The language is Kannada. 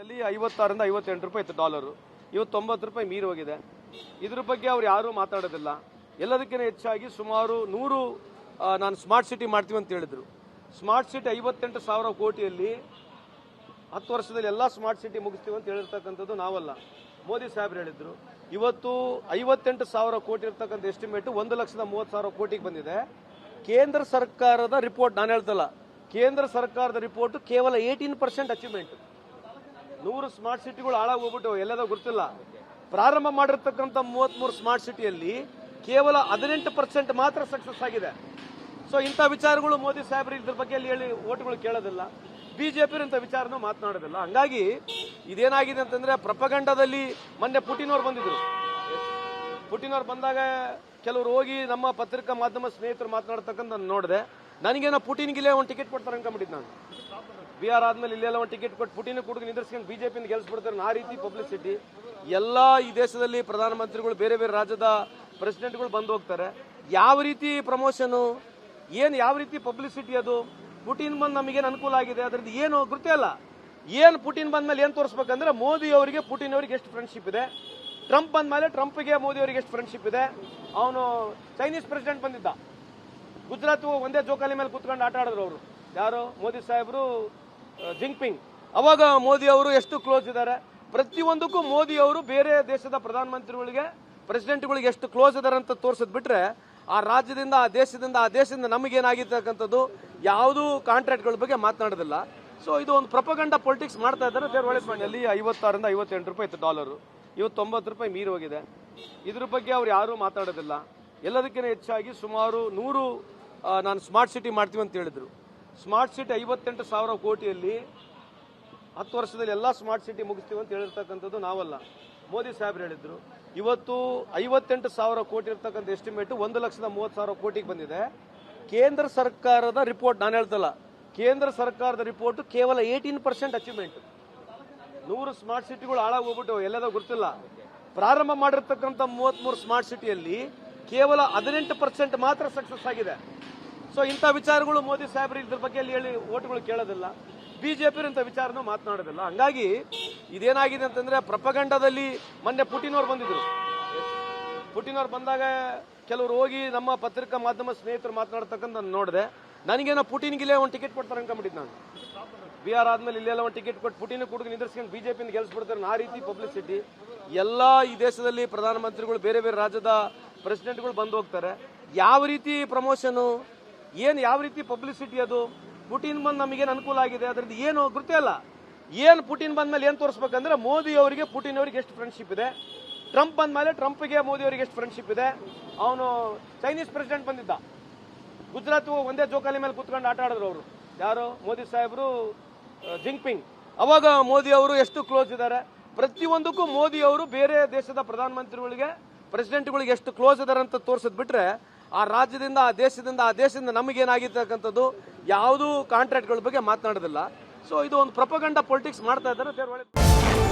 ನಲ್ಲಿ 56ರಿಂದ 58 ರೂಪಾಯಿ ಇತ್ತು ಡಾಲರು. ಇವತ್ತು 90 ರೂಪಾಯಿ ಮೀರಿ ಹೋಗಿದೆ. ಇದ್ರ ಬಗ್ಗೆ ಅವ್ರು ಯಾರೂ ಮಾತಾಡೋದಿಲ್ಲ. ಎಲ್ಲದಕ್ಕಿಂತ ಹೆಚ್ಚಾಗಿ ಸುಮಾರು 100 ನಾನು ಸ್ಮಾರ್ಟ್ ಸಿಟಿ ಮಾಡ್ತೀವಿ ಅಂತ ಹೇಳಿದ್ರು. ಸ್ಮಾರ್ಟ್ ಸಿಟಿ 58,000 ಕೋಟಿಯಲ್ಲಿ 10 ವರ್ಷದಲ್ಲಿ ಎಲ್ಲ ಸ್ಮಾರ್ಟ್ ಸಿಟಿ ಮುಗಿಸ್ತೀವಿ ಅಂತ ಹೇಳಿರ್ತಕ್ಕಂಥದ್ದು ನಾವಲ್ಲ, ಮೋದಿ ಸಾಹೇಬ್ರು ಹೇಳಿದ್ರು. ಇವತ್ತು 58,000 ಕೋಟಿ ಇರ್ತಕ್ಕಂಥ ಎಸ್ಟಿಮೇಟ್ 1,30,000 ಕೋಟಿಗೆ ಬಂದಿದೆ. ಕೇಂದ್ರ ಸರ್ಕಾರದ ರಿಪೋರ್ಟ್ ನಾನು ಹೇಳ್ತಲ್ಲ, ಕೇಂದ್ರ ಸರ್ಕಾರದ ರಿಪೋರ್ಟ್ ಕೇವಲ 18% ಅಚೀವ್ಮೆಂಟ್. 100 ಸ್ಮಾರ್ಟ್ ಸಿಟಿಗಳು ಹಾಳಾಗಿ ಹೋಗ್ಬಿಟ್ಟು ಎಲ್ಲದೋ ಗೊತ್ತಿಲ್ಲ. ಪ್ರಾರಂಭ ಮಾಡಿರ್ತಕ್ಕಂಥ 33 ಸ್ಮಾರ್ಟ್ ಸಿಟಿಯಲ್ಲಿ ಕೇವಲ 18% ಮಾತ್ರ ಸಕ್ಸಸ್ ಆಗಿದೆ. ಸೊ ಇಂಥ ವಿಚಾರಗಳು ಮೋದಿ ಸಾಹೇಬ್ರು ಇದ್ರ ಬಗ್ಗೆ ಹೇಳಿ ಓಟ್ಗಳು ಕೇಳೋದಿಲ್ಲ. ಬಿಜೆಪಿ ಇಂಥ ವಿಚಾರನೂ ಮಾತನಾಡೋದಿಲ್ಲ. ಹಂಗಾಗಿ ಇದೇನಾಗಿದೆ ಅಂತಂದ್ರೆ ಪ್ರಪಗಂಡದಲ್ಲಿ ಮೊನ್ನೆ ಪುಟಿನ್ ಅವ್ರು ಬಂದಿದ್ರು. ಪುಟಿನ್ ಅವ್ರು ಬಂದಾಗ ಕೆಲವರು ಹೋಗಿ ನಮ್ಮ ಪತ್ರಿಕಾ ಮಾಧ್ಯಮ ಸ್ನೇಹಿತರು ಮಾತನಾಡ್ತಕ್ಕಂಥ ನೋಡಿದೆ. ನನಗೇನೋ ಪುಟಿನ್ಗಿಲ್ಲೇ ಒಂದು ಟಿಕೆಟ್ ಕೊಡ್ತಾರೆ ಅನ್ಕೊಂಡ್ಬಿಟ್ಟಿದ್ದು ನಾನು. ಬಿಹಾರ್ ಆದ್ಮೇಲೆ ಇಲ್ಲೆಲ್ಲ ಒಂದು ಟಿಕೆಟ್ ಕೊಟ್ಟು ಪುಟಿನ್ ಕುಡುಗು ನಿಂದಿರ್ಸ್ಕೊಂಡು ಬಿಜೆಪಿಯಿಂದ ಗೆಲ್ಸ್ಬಿಡ್ತಾರೆ. ಆ ರೀತಿ ಪಬ್ಲಿಸಿಟಿ ಎಲ್ಲ ಈ ದೇಶದಲ್ಲಿ ಪ್ರಧಾನಮಂತ್ರಿಗಳು ಬೇರೆ ಬೇರೆ ರಾಜ್ಯದ ಪ್ರೆಸಿಡೆಂಟ್ಗಳು ಬಂದು ಹೋಗ್ತಾರೆ. ಯಾವ ರೀತಿ ಪ್ರಮೋಷನ್ ಏನು, ಯಾವ ರೀತಿ ಪಬ್ಲಿಸಿಟಿ ಅದು? ಪುಟಿನ್ ಬಂದು ನಮಗೇನು ಅನುಕೂಲ ಆಗಿದೆ ಅದರಿಂದ ಏನು ಗೊತ್ತೇ ಇಲ್ಲ. ಏನು ಪುಟಿನ್ ಬಂದ ಮೇಲೆ ಏನು ತೋರಿಸ್ಬೇಕಂದ್ರೆ ಮೋದಿ ಅವರಿಗೆ ಪುಟಿನ್ ಅವರಿಗೆ ಎಷ್ಟು ಫ್ರೆಂಡ್ಶಿಪ್ ಇದೆ, ಟ್ರಂಪ್ ಬಂದ ಮೇಲೆ ಟ್ರಂಪ್ಗೆ ಮೋದಿ ಅವರಿಗೆ ಎಷ್ಟು ಫ್ರೆಂಡ್ಶಿಪ್ ಇದೆ. ಅವನು ಚೈನೀಸ್ ಪ್ರೆಸಿಡೆಂಟ್ ಬಂದಿದ್ದ, ಗುಜರಾತ್ ಒಂದೇ ಜೋಕಾಲಿ ಮೇಲೆ ಕುತ್ಕೊಂಡು ಆಟ ಆಡಿದ್ರು ಅವರು. ಯಾರು? ಮೋದಿ ಸಾಹೇಬರು, ಜಿಂಗ್ಪಿಂಗ್. ಅವಾಗ ಮೋದಿ ಅವರು ಎಷ್ಟು ಕ್ಲೋಸ್ ಇದ್ದಾರೆ. ಪ್ರತಿಯೊಂದಕ್ಕೂ ಮೋದಿ ಅವರು ಬೇರೆ ದೇಶದ ಪ್ರಧಾನಮಂತ್ರಿಗಳಿಗೆ ಪ್ರೆಸಿಡೆಂಟ್ಗಳಿಗೆ ಎಷ್ಟು ಕ್ಲೋಸ್ ಇದಾರೆ ಅಂತ ತೋರಿಸದ್ ಬಿಟ್ರೆ ಆ ರಾಜ್ಯದಿಂದ ಆ ದೇಶದಿಂದ ನಮಗೇನಾಗಿರ್ತಕ್ಕಂಥದ್ದು ಯಾವುದೂ ಕಾಂಟ್ರಾಕ್ಟ್ಗಳ ಬಗ್ಗೆ ಮಾತನಾಡೋದಿಲ್ಲ. ಸೊ ಇದು ಒಂದು ಪ್ರಪಗಂಡ ಪೊಲಿಟಿಕ್ಸ್ ಮಾಡ್ತಾ ಇದ್ದಾರೆ. ದೇವರೊಳನಲ್ಲಿ 56ರಿಂದ 58 ರೂಪಾಯಿ ಇತ್ತು ಡಾಲರು. ಇವತ್ತು 90 ರೂಪಾಯಿ ಮೀರಿ ಹೋಗಿದೆ. ಇದ್ರ ಬಗ್ಗೆ ಅವ್ರು ಯಾರೂ ಮಾತಾಡೋದಿಲ್ಲ. ಎಲ್ಲದಕ್ಕಿಂತ ಹೆಚ್ಚಾಗಿ ಸುಮಾರು 100 ನಾನು ಸ್ಮಾರ್ಟ್ ಸಿಟಿ ಮಾಡ್ತೀವಿ ಅಂತ ಹೇಳಿದ್ರು. ಸ್ಮಾರ್ಟ್ ಸಿಟಿ 58,000 ಕೋಟಿಯಲ್ಲಿ 10 ವರ್ಷದಲ್ಲಿ ಎಲ್ಲ ಸ್ಮಾರ್ಟ್ ಸಿಟಿ ಮುಗಿಸ್ತೀವಿ ಅಂತ ಹೇಳಿರ್ತಕ್ಕಂಥದ್ದು ನಾವಲ್ಲ, ಮೋದಿ ಸಾಹೇಬ್ರು ಹೇಳಿದ್ರು. ಇವತ್ತು 58,000 ಕೋಟಿ ಇರ್ತಕ್ಕಂಥ ಎಸ್ಟಿಮೇಟ್ 1,30,000 ಕೋಟಿಗೆ ಬಂದಿದೆ. ಕೇಂದ್ರ ಸರ್ಕಾರದ ರಿಪೋರ್ಟ್ ನಾನು ಹೇಳ್ತಲ್ಲ, ಕೇಂದ್ರ ಸರ್ಕಾರದ ರಿಪೋರ್ಟ್ ಕೇವಲ 18% ಅಚೀವ್ಮೆಂಟ್. 100 ಸ್ಮಾರ್ಟ್ ಸಿಟಿಗಳು ಹಾಳಾಗಿ ಹೋಗ್ಬಿಟ್ಟು ಎಲ್ಲದೋ ಗೊತ್ತಿಲ್ಲ. ಪ್ರಾರಂಭ ಮಾಡಿರ್ತಕ್ಕಂಥ 33 ಸ್ಮಾರ್ಟ್ ಸಿಟಿಯಲ್ಲಿ ಕೇವಲ 18% ಮಾತ್ರ ಸಕ್ಸಸ್ ಆಗಿದೆ. ಸೊ ಇಂಥ ವಿಚಾರಗಳು ಮೋದಿ ಸಾಹೇಬ್ರು ಇದ್ರ ಬಗ್ಗೆ ಹೇಳಿ ಓಟ್ಗಳು ಕೇಳೋದಿಲ್ಲ. ಬಿಜೆಪಿ ಇಂಥ ವಿಚಾರನೂ ಮಾತನಾಡೋದಿಲ್ಲ. ಹಂಗಾಗಿ ಇದೇನಾಗಿದೆ ಅಂತಂದ್ರೆ ಪ್ರಪಗಂಡದಲ್ಲಿ ಮೊನ್ನೆ ಪುಟಿನ್ ಅವ್ರು ಬಂದಿದ್ರು. ಪುಟಿನ್ ಅವ್ರು ಬಂದಾಗ ಕೆಲವರು ಹೋಗಿ ನಮ್ಮ ಪತ್ರಿಕಾ ಮಾಧ್ಯಮ ಸ್ನೇಹಿತರು ಮಾತನಾಡ್ತಕ್ಕಂಥ ನೋಡಿದೆ. ನನಗೇನೋ ಪುಟಿನ್ಗಿಲ್ಲೇ ಒಂದು ಟಿಕೆಟ್ ಕೊಡ್ತಾರೆ ಅನ್ಕೊಂಡ್ಬಿಟ್ಟಿದ್ದು ನಾನು. ಬಿಹಾರ್ ಆದ್ಮೇಲೆ ಇಲ್ಲೆಲ್ಲ ಒಂದು ಟಿಕೆಟ್ ಕೊಟ್ಟು ಪುಟಿನ್ ಕುಡುಗು ನಿಂದಿರ್ಸ್ಕೊಂಡು ಬಿಜೆಪಿಯಿಂದ ಗೆಲ್ಸ್ಬಿಡ್ತಾರೆ. ಆ ರೀತಿ ಪಬ್ಲಿಸಿಟಿ ಎಲ್ಲ ಈ ದೇಶದಲ್ಲಿ ಪ್ರಧಾನಮಂತ್ರಿಗಳು ಬೇರೆ ಬೇರೆ ರಾಜ್ಯದ ಪ್ರೆಸಿಡೆಂಟ್ಗಳು ಬಂದು ಹೋಗ್ತಾರೆ. ಯಾವ ರೀತಿ ಪ್ರಮೋಷನ್ ಏನು, ಯಾವ ರೀತಿ ಪಬ್ಲಿಸಿಟಿ ಅದು? ಪುಟಿನ್ ಬಂದು ನಮಗೇನು ಅನುಕೂಲ ಆಗಿದೆ ಅದರಿಂದ ಏನು ಗೊತ್ತೇ ಇಲ್ಲ. ಏನು ಪುಟಿನ್ ಬಂದ ಮೇಲೆ ಏನು ತೋರಿಸ್ಬೇಕಂದ್ರೆ ಮೋದಿ ಅವರಿಗೆ ಪುಟಿನ್ ಅವರಿಗೆ ಎಷ್ಟು ಫ್ರೆಂಡ್ಶಿಪ್ ಇದೆ, ಟ್ರಂಪ್ ಬಂದ ಮೇಲೆ ಟ್ರಂಪ್ಗೆ ಮೋದಿ ಅವರಿಗೆ ಎಷ್ಟು ಫ್ರೆಂಡ್ಶಿಪ್ ಇದೆ. ಅವನು ಚೈನೀಸ್ ಪ್ರೆಸಿಡೆಂಟ್ ಬಂದಿದ್ದ, ಗುಜರಾತ್ ಒಂದೇ ಜೋಕಾಲಿ ಮೇಲೆ ಕುತ್ಕೊಂಡು ಆಟ ಆಡಿದ್ರು ಅವರು. ಯಾರು? ಮೋದಿ ಸಾಹೇಬರು, ಜಿಂಗ್ಪಿಂಗ್. ಅವಾಗ ಮೋದಿ ಅವರು ಎಷ್ಟು ಕ್ಲೋಸ್ ಇದ್ದಾರೆ. ಪ್ರತಿಯೊಂದಕ್ಕೂ ಮೋದಿ ಅವರು ಬೇರೆ ದೇಶದ ಪ್ರಧಾನಮಂತ್ರಿಗಳಿಗೆ ಪ್ರೆಸಿಡೆಂಟ್ಗಳಿಗೆ ಎಷ್ಟು ಕ್ಲೋಸ್ ಇದಾರೆ ಅಂತ ತೋರಿಸದ್ ಬಿಟ್ರೆ ಆ ರಾಜ್ಯದಿಂದ ಆ ದೇಶದಿಂದ ನಮಗೇನಾಗಿರ್ತಕ್ಕಂಥದ್ದು ಯಾವುದೂ ಕಾಂಟ್ರಾಕ್ಟ್ಗಳ ಬಗ್ಗೆ ಮಾತನಾಡೋದಿಲ್ಲ. ಸೊ ಇದು ಒಂದು ಪ್ರಪಗಂಡ ಪೊಲಿಟಿಕ್ಸ್ ಮಾಡ್ತಾ ಇದ್ದಾರೆ.